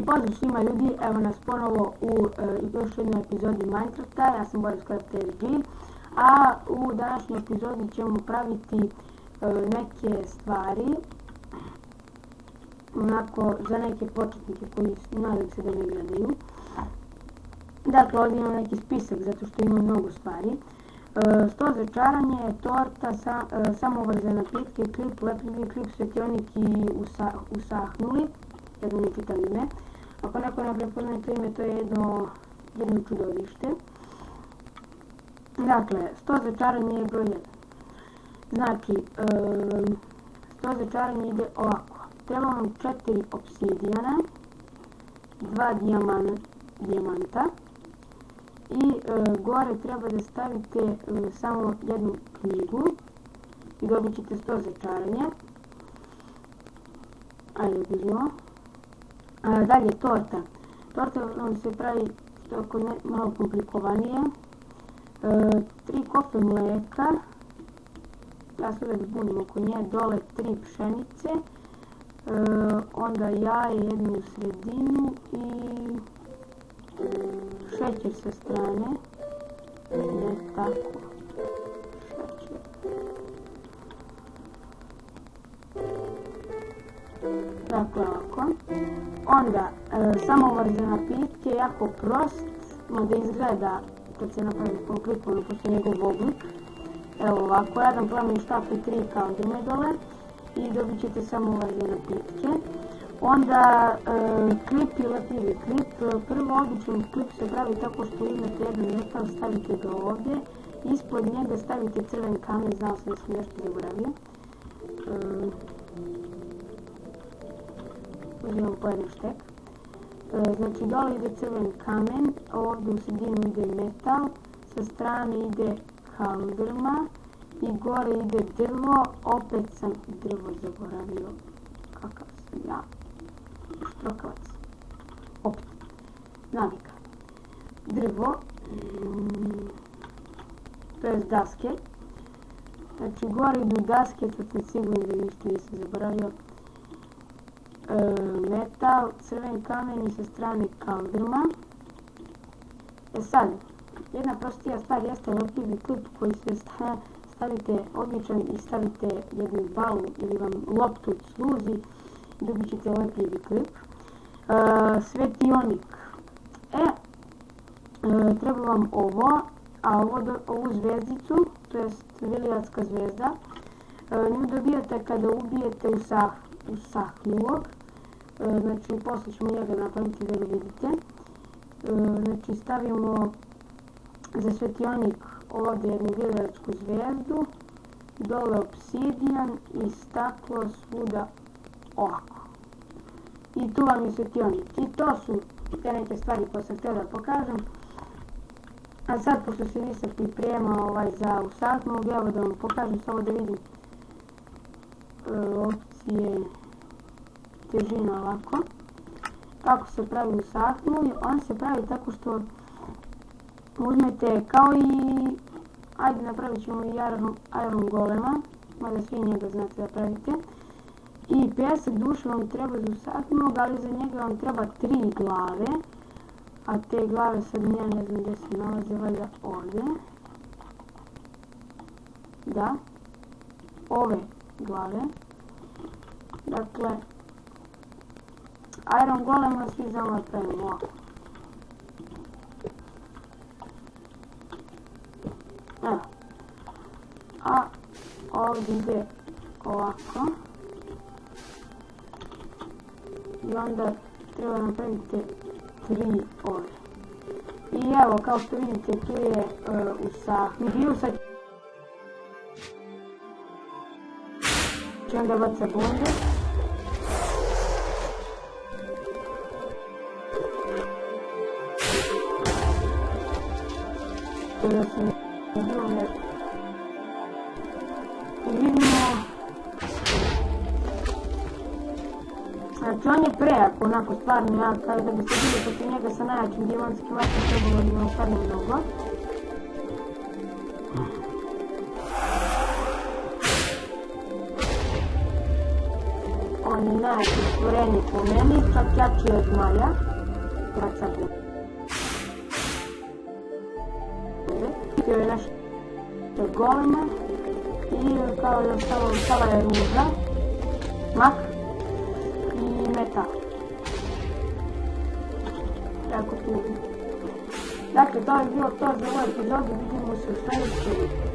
I pozdrav svima ljudi, evo nas ponovo u još jednoj epizodi Minecrafta. Ja sam Boris KFTG, a u današnjoj epizodi ćemo praviti neke stvari onako za neke početnike koji nadam se da ne gledaju. Dakle, ovdje imam neki spisak zato što ima mnogo stvari. Sto za čaranje, torta, samovrze napitke, klip, lepljivi klip, svetionik i usahnuli. Jedno mi čitam ime. Ako neko ne prepoznaje to ime, to je jedno čudovište. Dakle, sto za čaranje je broj 1. Znači, sto za čaranje ide ovako. Treba vam 4 obsidijana, 2 dijamanta i gore treba da stavite samo jednu knjigu i dobit ćete 100 za čaranje. Ajde vidimo. Dalje, torta. Torta vam se pravi malo komplikovanije. 3 kofe mleka, ja se uvijek budim oko nje, dole 3 pšenice, onda jaje jednu u sredinu i šećer sa strane, ne tako, šećer. Dakle, ovako. Onda, samovrze napitke, jako prost, mada izgleda kad se napravi komplikovano pošto njegov oblik. Evo ovako, jedan plamen štap i 3 kaldrme dole i dobit ćete samovrze napitke. Onda klip i lepljivi klip. Prvo običan klip se pravi tako što uzmete jedan metal, stavite ga ovdje, ispod njega stavite crven kamen, znao sam da sam nešto zaboravio. Uzimam po jedan štek. Znači dole ide crven kamen, ovdje u sredinu ide metal, sa strane ide kaldrma i gore ide drvo, opet sam drvo zaboravio, kakav sam ja, štrokavac, opet, navika, drvo, to je daske, znači gore idu daske, to sam sigurno da ništa nisam zaboravio, metal, crven kamen i sa strane kaldrma. Sad, jedna prostija stvar jeste lepljivi klip koji se stavite običan i stavite jednu balu ili vam loptu sluzi i dobit ćete lepljivi klip. Svetionik. Treba vam ovo, a ovu zvezdicu, to je velijačka zvezda, nju dobijate kada ubijete usahnulog. Znači, posle ćemo njega napraviti da ga vidite. Znači, stavimo za svetionik ovdje jednu velijačku zvezdu, dole obsidijan i staklo svuda ovako. I tu vam je svetionik. I to su te neke stvari koje sam htjela da pokažem. A sad, pošto se nisam pripremao za usahnulog, evo da vam pokažem, samo da vidim opcije težina ovako. Kako se pravi usahnuli? On se pravi tako što uzmete kao i, ajde napravit ćemo i iron golema, mada svi njega znate da pravite. I pesak duše vam treba za usahnulog, ali za njega vam treba 3 glave. A te glave sad ja ne znam gdje se nalaze, valjda ovdje. Da, ove glave. Dakle, iron golema svi znamo da pravimo ovako. Evo. A ovdje ide ovako. I onda treba napraviti 3 ove. I evo, kao što vidite, tu je usahnut. Sad ću onda baca bombe. Da sam vidimo, znači on je prejak onako stvarno, ja kada bi se bili protiv njega sa najjačim dijamantskim vatrom trebalo bi vam stvarno mnogo. on je najjače stvorenje po meni, čak jači od Maja. Htio je nešto golema i kao još stala je ruža, mak i metal. Jako tužno. Dakle, to je bilo to za ovu epizodu, vidimo se u sljedećoj.